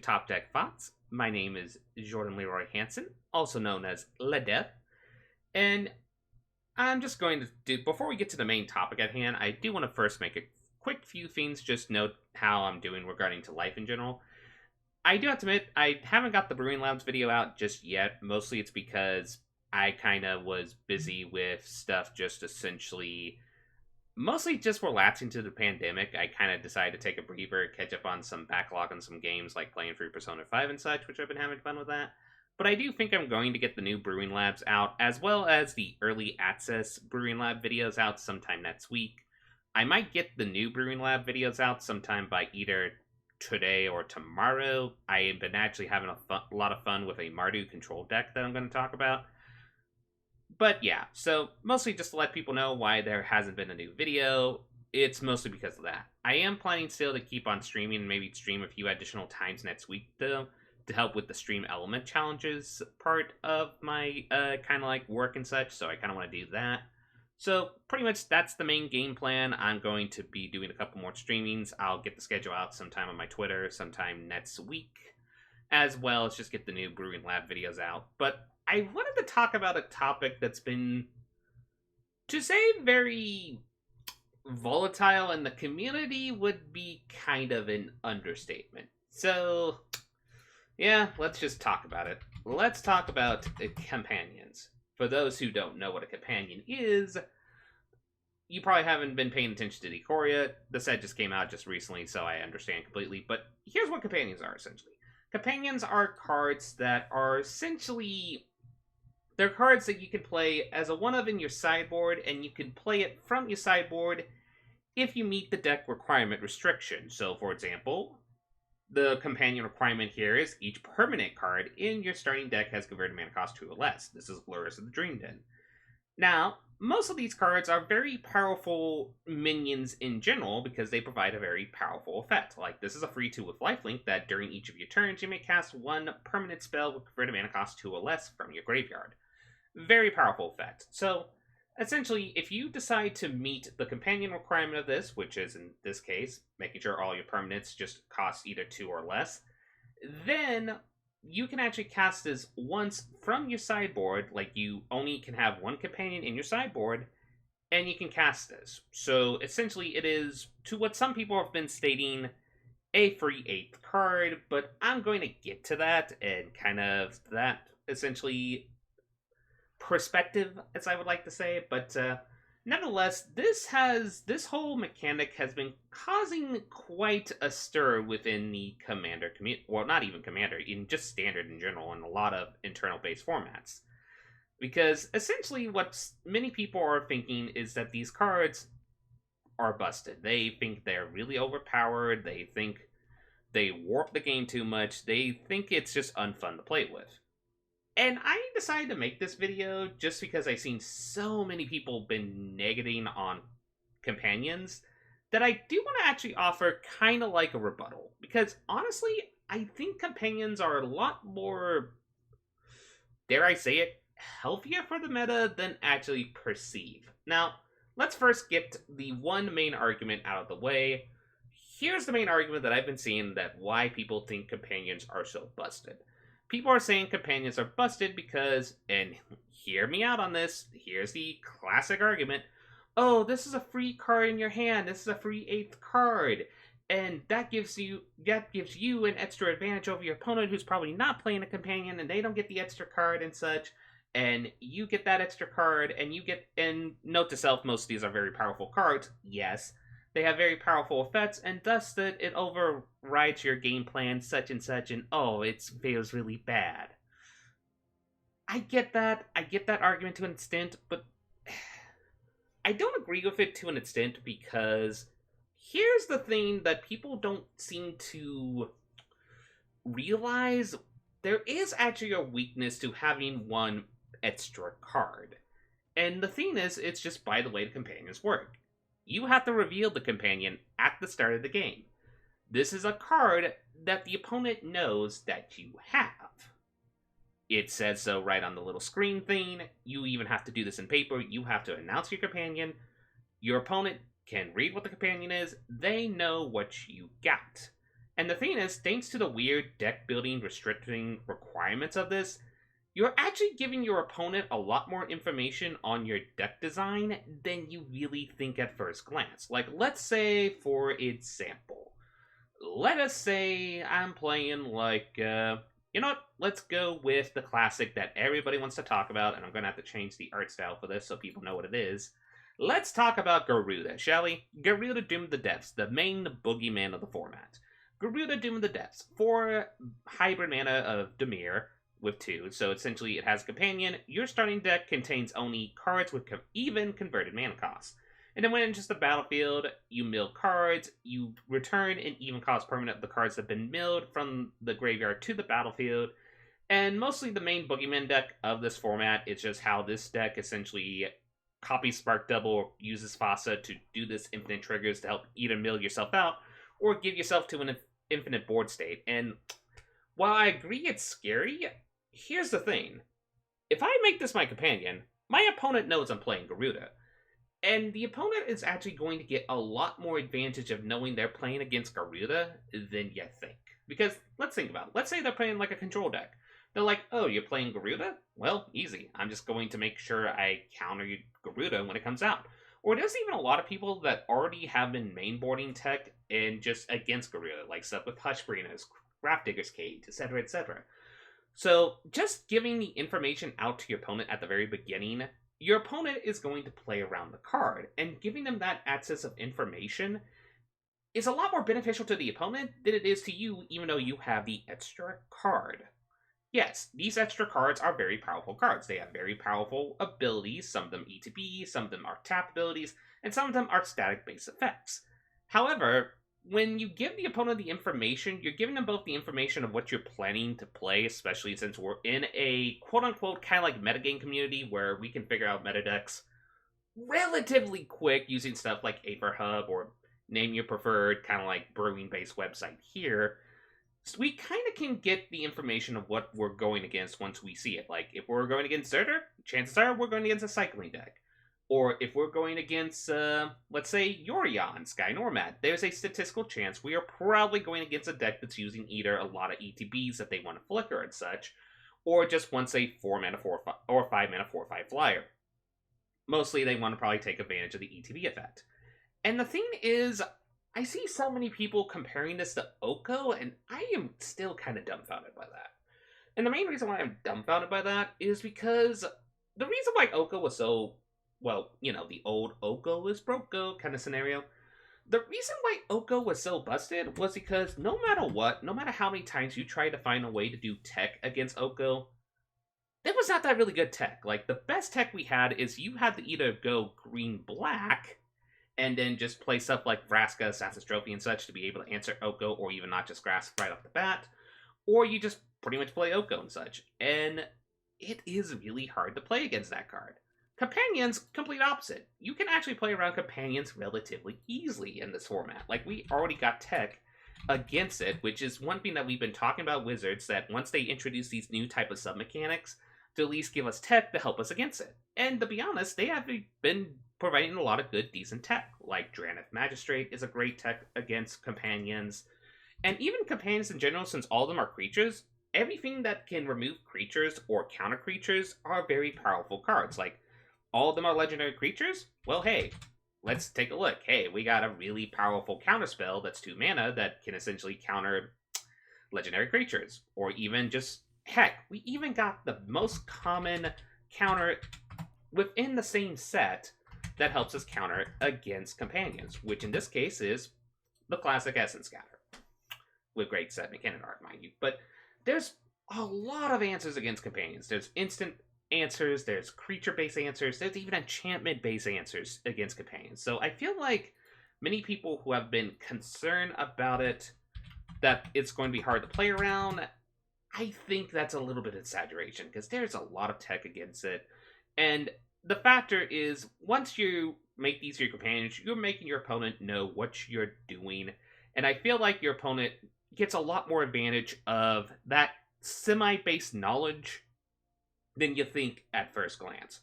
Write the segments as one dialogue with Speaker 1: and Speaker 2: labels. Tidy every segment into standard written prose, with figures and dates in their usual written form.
Speaker 1: Top Deck Thoughts. My name is Jordan Leroy Hansen, also known as LeDeath, and I'm just going to do, before we get to the main topic at hand, I do want to first make a quick few things, just note how I'm doing regarding to life in general. I do have to admit, I haven't got the Brewing Labs video out just yet. Mostly it's because I kind of was busy with stuff just essentially mostly just relapsing to the pandemic. I kind of decided to take a breather, catch up on some backlog on some games like playing through Persona 5 and such, which I've been having fun with that. But I do think I'm going to get the new Brewing Labs out, as well as the early access Brewing Lab videos out sometime next week. I might get the new Brewing Lab videos out sometime by either today or tomorrow. I have been actually having a lot of fun with a Mardu control deck that I'm going to talk about. But yeah, so mostly just to let people know why there hasn't been a new video. It's mostly because of that. I am planning still to keep on streaming and maybe stream a few additional times next week though, to help with the stream element challenges part of my kind of like work and such. So I kind of want to do that. So pretty much that's the main game plan. I'm going to be doing a couple more streamings. I'll get the schedule out sometime on my Twitter sometime next week, as well as just get the new Brewing Lab videos out. But I wanted to talk about a topic that's been, to say very volatile in the community would be kind of an understatement. So, yeah, let's just talk about it. Let's talk about companions. For those who don't know what a companion is, you probably haven't been paying attention to Ikoria. The set just came out just recently, so I understand completely. But here's what companions are, essentially. Companions are cards that are essentially... they're cards that you can play as a one-of in your sideboard, and you can play it from your sideboard if you meet the deck requirement restriction. So, for example, the companion requirement here is each permanent card in your starting deck has converted mana cost 2 or less. This is Lurrus of the Dream Den. Now, most of these cards are very powerful minions in general because they provide a very powerful effect. Like, this is a free 2 with lifelink that during each of your turns you may cast one permanent spell with converted mana cost 2 or less from your graveyard. Very powerful effect. So, essentially, if you decide to meet the companion requirement of this, which is, in this case, making sure all your permanents just cost either 2 or less, then you can actually cast this once from your sideboard, like you only can have one companion in your sideboard, and you can cast this. So, essentially, it is, to what some people have been stating, a free 8th card, but I'm going to get to that, and kind of that, essentially, perspective, as I would like to say, but nonetheless, this whole mechanic has been causing quite a stir within the Commander community. Well, not even Commander, in just Standard in general, in a lot of internal-based formats. Because essentially, what many people are thinking is that these cards are busted. They think they're really overpowered. They think they warp the game too much. They think it's just unfun to play with. And I decided to make this video just because I've seen so many people been negating on companions that I do want to actually offer kind of like a rebuttal. Because honestly, I think companions are a lot more, dare I say it, healthier for the meta than actually perceive. Now, let's first get the one main argument out of the way. Here's the main argument that I've been seeing that why people think companions are so busted. People are saying companions are busted because, and hear me out on this, here's the classic argument, oh, this is a free card in your hand, this is a free 8th card, and that gives you an extra advantage over your opponent who's probably not playing a companion, and they don't get the extra card and such, and you get that extra card, and note to self, most of these are very powerful cards, yes, they have very powerful effects, and thus that it overrides your game plan, such and such, and oh, it feels really bad. I get that argument to an extent, but I don't agree with it to an extent because here's the thing that people don't seem to realize. There is actually a weakness to having one extra card. And the thing is, it's just by the way the companions work. You have to reveal the companion at the start of the game. This is a card that the opponent knows that you have. It says so right on the little screen thing. You even have to do this in paper. You have to announce your companion. Your opponent can read what the companion is. They know what you got. And the thing is, thanks to the weird deck building restricting requirements of this, you're actually giving your opponent a lot more information on your deck design than you really think at first glance. Like, let's say, for example, let us say I'm playing you know what? Let's go with the classic that everybody wants to talk about, and I'm going to have to change the art style for this so people know what it is. Let's talk about Garuda, shall we? Garuda Doom of the Depths, the main boogeyman of the format. Garuda Doom of the Depths, 4 hybrid mana of Dimir with 2, so essentially it has Companion. Your starting deck contains only cards with even converted mana costs. And then when it enters the battlefield, you mill cards, you return an even cost permanent of the cards that have been milled from the graveyard to the battlefield. And mostly the main Boogeyman deck of this format is just how this deck essentially copies Spark Double or uses Fossa to do this infinite triggers to help either mill yourself out or give yourself to an infinite board state. And while I agree it's scary, here's the thing. If I make this my companion, my opponent knows I'm playing Garuda. And the opponent is actually going to get a lot more advantage of knowing they're playing against Garuda than you think. Because, let's think about it. Let's say they're playing like a control deck. They're like, oh, you're playing Garuda? Well, easy. I'm just going to make sure I counter Garuda when it comes out. Or there's even a lot of people that already have been mainboarding tech and just against Garuda, like stuff with Hushbreeders, Grafdigger's Cage, etc., etc. So, just giving the information out to your opponent at the very beginning, your opponent is going to play around the card, and giving them that access of information is a lot more beneficial to the opponent than it is to you, even though you have the extra card. Yes, these extra cards are very powerful cards. They have very powerful abilities, some of them ETB, some of them are tap abilities, and some of them are static-based effects. However, when you give the opponent the information, you're giving them both the information of what you're planning to play, especially since we're in a quote-unquote kind of like metagame community where we can figure out meta decks relatively quick using stuff like Aether Hub or name your preferred kind of like brewing-based website here. So we kind of can get the information of what we're going against once we see it. Like, if we're going against Zerter, chances are we're going against a cycling deck. Or if we're going against, let's say, Ikoria, Sky Nomad, there's a statistical chance we are probably going against a deck that's using either a lot of ETBs that they want to flicker and such, or just wants a 4 mana 4 5, or 5 mana 4/5 flyer. Mostly they want to probably take advantage of the ETB effect. And the thing is, I see so many people comparing this to Oko, and I am still kind of dumbfounded by that. And the main reason why I'm dumbfounded by that is because the reason why Oko was so, well, you know, the old Oko is broke-go kind of scenario. The reason why Oko was so busted was because no matter what, no matter how many times you try to find a way to do tech against Oko, there was not that really good tech. Like, the best tech we had is you had to either go green-black and then just play stuff like Vraska, Assassin's Trophy, and such to be able to answer Oko, or even not just grass right off the bat, or you just pretty much play Oko and such. And it is really hard to play against that card. Companions, complete opposite. You can actually play around Companions relatively easily in this format. Like, we already got tech against it, which is one thing that we've been talking about Wizards, that once they introduce these new type of sub-mechanics, to at least give us tech to help us against it. And to be honest, they have been providing a lot of good, decent tech. Like Drannith Magistrate is a great tech against Companions. And even Companions in general, since all of them are creatures, everything that can remove creatures or counter creatures are very powerful cards. Like, all of them are legendary creatures? Well, hey, let's take a look. Hey, we got a really powerful counterspell that's 2 mana that can essentially counter legendary creatures. Or even just, heck, we even got the most common counter within the same set that helps us counter against Companions, which in this case is the classic Essence Scatter. With great set mechanic art, mind you. But there's a lot of answers against Companions. There's instant answers, there's creature-based answers, there's even enchantment-based answers against Companions. So I feel like many people who have been concerned about it, that it's going to be hard to play around, I think that's a little bit of exaggeration, because there's a lot of tech against it. And the factor is, once you make these your companions, you're making your opponent know what you're doing. And I feel like your opponent gets a lot more advantage of that semi-based knowledge than you think at first glance.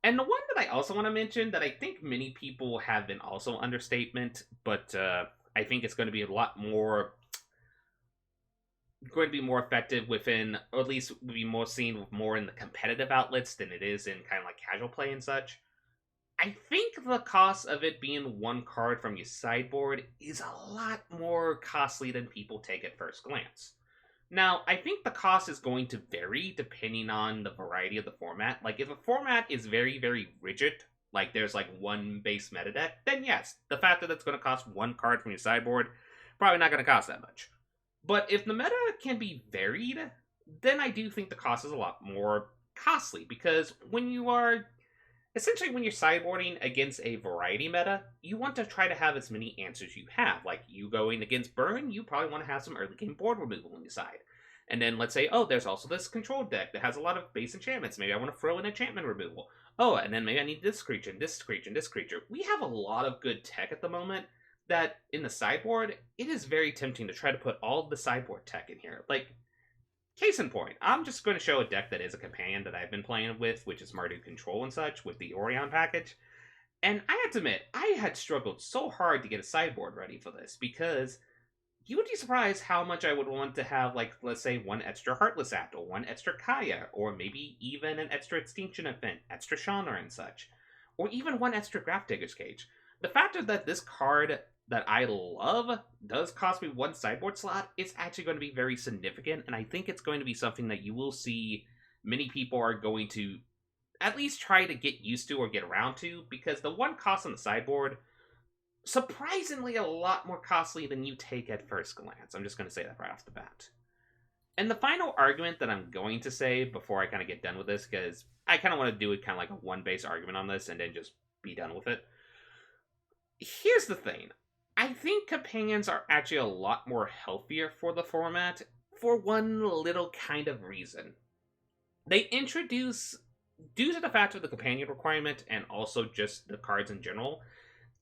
Speaker 1: And the one that I also want to mention that I think many people have been also understatement, but I think it's going to be a lot more going to be more effective within, or at least be more seen with more in the competitive outlets than it is in kind of like casual play and such. I think the cost of it being one card from your sideboard is a lot more costly than people take at first glance. Now, I think the cost is going to vary depending on the variety of the format. Like, if a format is very, very rigid, like there's like one base meta deck, then yes, the fact that it's going to cost one card from your sideboard, probably not going to cost that much. But if the meta can be varied, then I do think the cost is a lot more costly because when you are essentially when you're sideboarding against a variety meta, you want to try to have as many answers you have. Like you going against burn, you probably want to have some early game board removal on your side. And then let's say, oh, there's also this control deck that has a lot of base enchantments. Maybe I want to throw in enchantment removal. Oh, and then maybe I need this creature, and this creature, and this creature. We have a lot of good tech at the moment that in the sideboard, it is very tempting to try to put all the sideboard tech in here. Like, case in point, I'm just going to show a deck that is a companion that I've been playing with, which is Mardu Control and such, with the Orion package. And I have to admit, I had struggled so hard to get a sideboard ready for this, because you would be surprised how much I would want to have, like, let's say, one extra Heartless Act, or one extra Kaya, or maybe even an extra Extinction Event, extra Shauna and such, or even one extra Grafdigger's Cage. The fact that this card that I love does cost me one sideboard slot, it's actually going to be very significant, and I think it's going to be something that you will see many people are going to at least try to get used to or get around to, because the one cost on the sideboard, surprisingly a lot more costly than you take at first glance. I'm just going to say that right off the bat. And the final argument that I'm going to say before I kind of get done with this, because I kind of want to do it kind of like a one-base argument on this and then just be done with it. Here's the thing. I think companions are actually a lot more healthier for the format for one little kind of reason. They introduce, due to the fact of the companion requirement and also just the cards in general,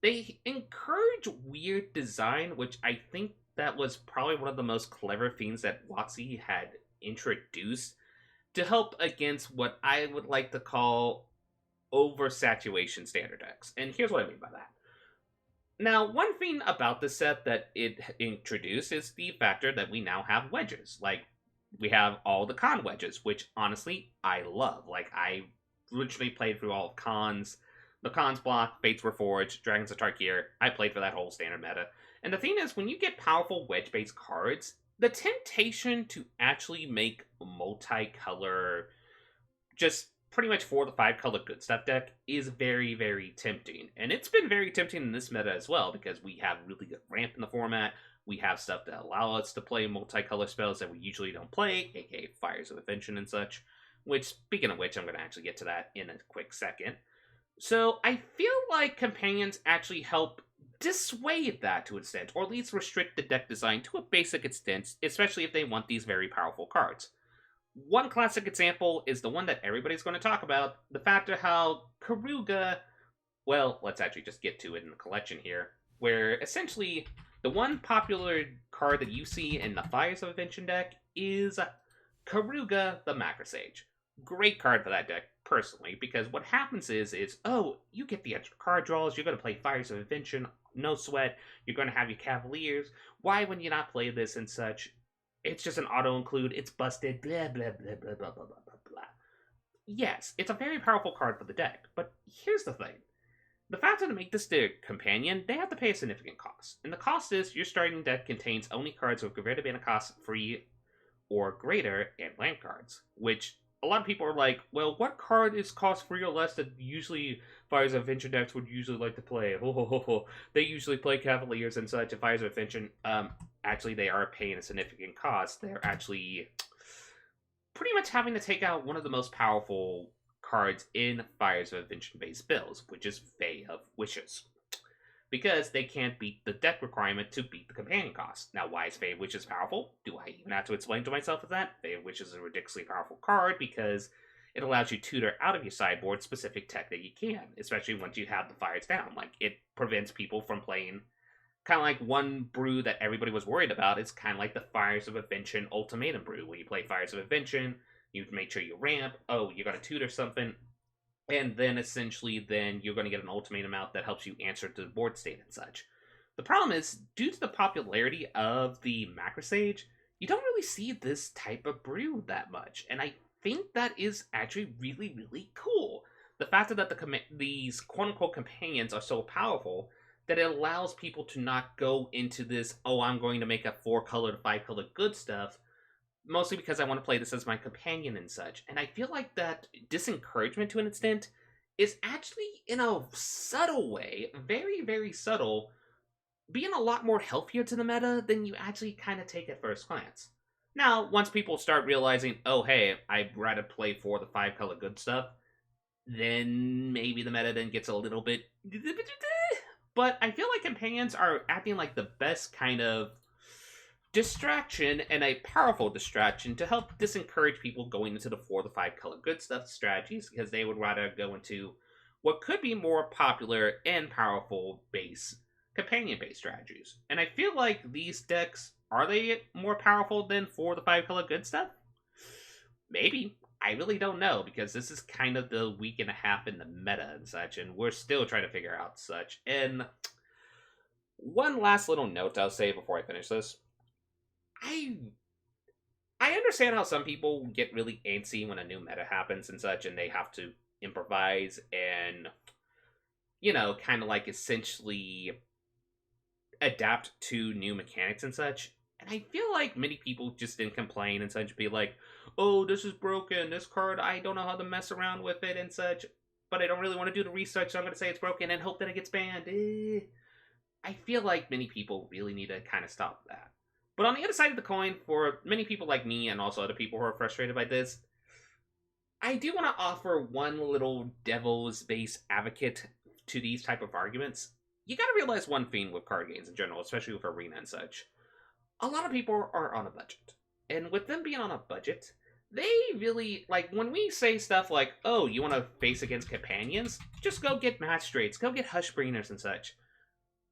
Speaker 1: they encourage weird design, which I think that was probably one of the most clever things that WotC had introduced to help against what I would like to call oversaturation standard decks. And here's what I mean by that. Now, one thing about this set that it introduced is the factor that we now have wedges. Like, we have all the con wedges, which honestly, I love. Like, I literally played through all of cons. The cons block, Fates Reforged, Dragons of Tarkir. I played for that whole standard meta. And the thing is, when you get powerful wedge-based cards, the temptation to actually make multicolor, just pretty much 4 to 5 color good stuff deck is very, very tempting. And it's been very tempting in this meta as well, because we have really good ramp in the format. We have stuff that allow us to play multicolor spells that we usually don't play, aka Fires of Ascension and such. Which, speaking of which, I'm going to actually get to that in a quick second. So I feel like companions actually help dissuade that to an extent, or at least restrict the deck design to a basic extent, especially if they want these very powerful cards. One classic example is the one that everybody's going to talk about, the fact of how Karuga, well, let's actually just get to it in the collection here, where essentially the one popular card that you see in the Fires of Ascension deck is Karuga the Macrosage. Great card for that deck, personally, because what happens is, oh, you get the extra card draws, you're going to play Fires of Ascension, no sweat, you're going to have your Cavaliers, why would you not play this and such? It's just an auto-include, it's busted, blah, blah, blah, blah, blah, blah, blah, blah. Yes, it's a very powerful card for the deck, but here's the thing. The fact that to make this their companion, they have to pay a significant cost. And the cost is, your starting deck contains only cards with greater mana cost 3 or greater, and land cards, which a lot of people are like, well, what card is cost 3 or less that usually Fires of Ascension decks would usually like to play? They usually play Cavaliers and such, and Fires of Ascension, actually they are paying a significant cost. They're actually pretty much having to take out one of the most powerful cards in Fires of Ascension-based builds, which is Fae of Wishes. Because they can't beat the deck requirement to beat the companion cost. Now, why is Fae of Wishes powerful? Do I even have to explain to myself that? Fae of Wishes is a ridiculously powerful card because it allows you to tutor out of your sideboard specific tech that you can, especially once you have the fires down. Like, it prevents people from playing kind of like one brew that everybody was worried about. It's kind of like the Fires of Ascension Ultimatum brew, where you play Fires of Ascension, you make sure you ramp, oh, you're going to tutor something, and then essentially then you're going to get an ultimatum out that helps you answer to the board state and such. The problem is, due to the popularity of the Macrosage, you don't really see this type of brew that much, and I think that is actually really, really cool. The fact that these quote unquote companions are so powerful that it allows people to not go into this, oh, I'm going to make a 4 color to 5 color good stuff, mostly because I want to play this as my companion and such. And I feel like that disencouragement to an extent is actually, in a subtle way, very, very subtle, being a lot more healthier to the meta than you actually kind of take at first glance. Now, once people start realizing, oh, hey, I'd rather play for the 5 color good stuff, then maybe the meta then gets a little bit. But I feel like companions are acting like the best kind of distraction, and a powerful distraction to help disencourage people going into the 4 to 5 color good stuff strategies, because they would rather go into what could be more popular and powerful base companion based strategies. And I feel like these decks, are they more powerful than 4 to 5 color good stuff? Maybe. I really don't know, because this is kind of the week and a half in the meta and such, and we're still trying to figure out such. And one last little note I'll say before I finish this. I I understand how some people get really antsy when a new meta happens and such, and they have to improvise and, kind of like essentially adapt to new mechanics and such. And I feel like many people just didn't complain and such, be like, oh, this is broken, this card, I don't know how to mess around with it and such, but I don't really want to do the research, so I'm going to say it's broken and hope that it gets banned. I feel like many people really need to kind of stop that. But on the other side of the coin, for many people like me and also other people who are frustrated by this, I do want to offer one little devil's base advocate to these type of arguments. You gotta realize one thing with card games in general, especially with Arena and such. A lot of people are on a budget. And with them being on a budget, they really, like, when we say stuff like, oh, you want to face against companions? Just go get match straights, go get Hushbringers and such.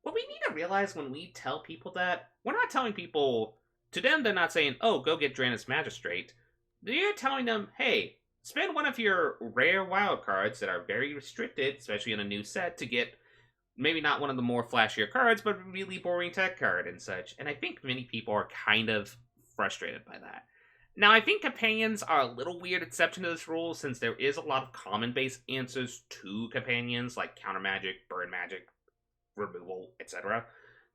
Speaker 1: What we need to realize when we tell people that, we're not telling people, to them, they're not saying, oh, go get Draenus Magistrate. They're telling them, hey, spend one of your rare wild cards that are very restricted, especially in a new set, to get maybe not one of the more flashier cards, but a really boring tech card and such. And I think many people are kind of frustrated by that. Now, I think companions are a little weird exception to this rule, since there is a lot of common-based answers to companions, like counter magic, burn magic, removal, etc.,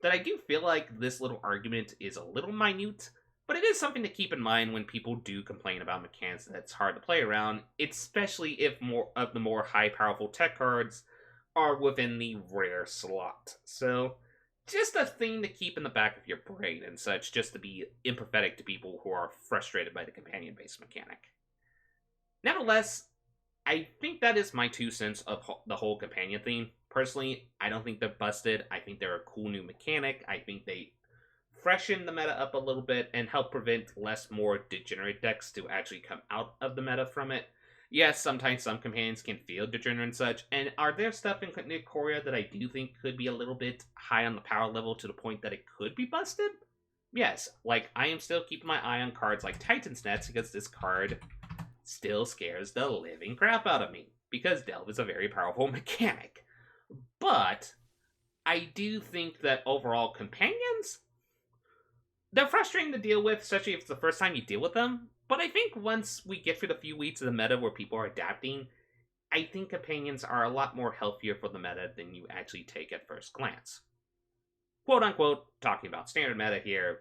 Speaker 1: that I do feel like this little argument is a little minute, but it is something to keep in mind when people do complain about mechanics that's hard to play around, especially if more of the more high powerful tech cards are within the rare slot. So, just a thing to keep in the back of your brain and such, just to be empathetic to people who are frustrated by the companion-based mechanic. Nevertheless, I think that is my 2 cents of the whole companion theme. Personally, I don't think they're busted. I think they're a cool new mechanic. I think they freshen the meta up a little bit and help prevent less more degenerate decks to actually come out of the meta from it. Yes, sometimes some companions can feel degenerate and such, and are there stuff in Ikoria that I do think could be a little bit high on the power level to the point that it could be busted? Yes, like, I am still keeping my eye on cards like Titan's Nets, because this card still scares the living crap out of me, because Delve is a very powerful mechanic. But I do think that overall companions, they're frustrating to deal with, especially if it's the first time you deal with them. But I think once we get through the few weeks of the meta where people are adapting, I think companions are a lot more healthier for the meta than you actually take at first glance. Quote unquote, talking about standard meta here,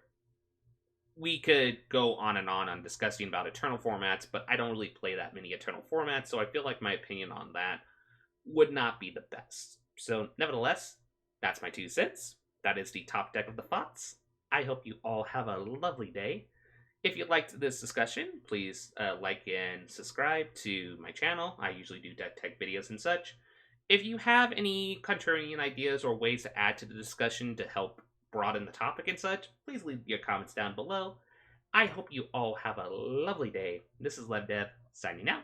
Speaker 1: we could go on discussing about Eternal formats, but I don't really play that many Eternal formats, so I feel like my opinion on that would not be the best. So, nevertheless, that's my 2 cents. That is the top deck of the thoughts. I hope you all have a lovely day. If you liked this discussion, please like and subscribe to my channel. I usually do deck tech videos and such. If you have any contrarian ideas or ways to add to the discussion to help broaden the topic and such, please leave your comments down below. I hope you all have a lovely day. This is LevDev, signing out.